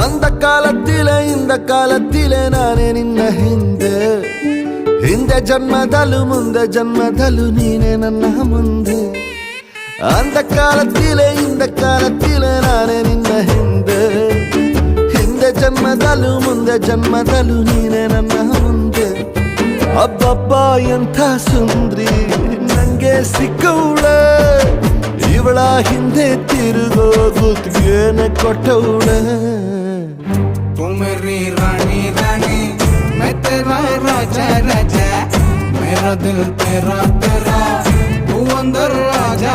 அந்த ಕಾಲத்திலே இந்த ಕಾಲத்திலே ನಾನೇ ನಿನ್ನ ಹಿಂದೆ ಜನ್ಮದಲ್ಲೂ ಮುಂದೆ ಜನ್ಮದಲ್ಲೂ ನೀನೇ ನನ್ನ ಮುಂದೆ அந்த ಕಾಲத்திலே இந்த ಕಾಲத்திலே ನಾನೇ ನಿನ್ನ ಹಿಂದೆ ಜನ್ಮದಲ್ಲೂ ಮುಂದೆ ಜನ್ಮದಲ್ಲೂ ನೀನೇ ನನ್ನ ಮುಂದೆ ಅಬ್ಬಬ್ಬ ಎಂಥ ಸುಂದ್ರಿ ನಂಗೆ ಸಿಕ್ಕವಳೆ ಇವಳ ಹಿಂದೆ ತಿರುಗೋ ಗುತ್ತಿಗೆನ ಕೊಟ್ಟವಳೆ तू मेरी रानी रानी मैं तेरा राजा राजा मेरा दिल तेरा तेरा तू अंदर राजा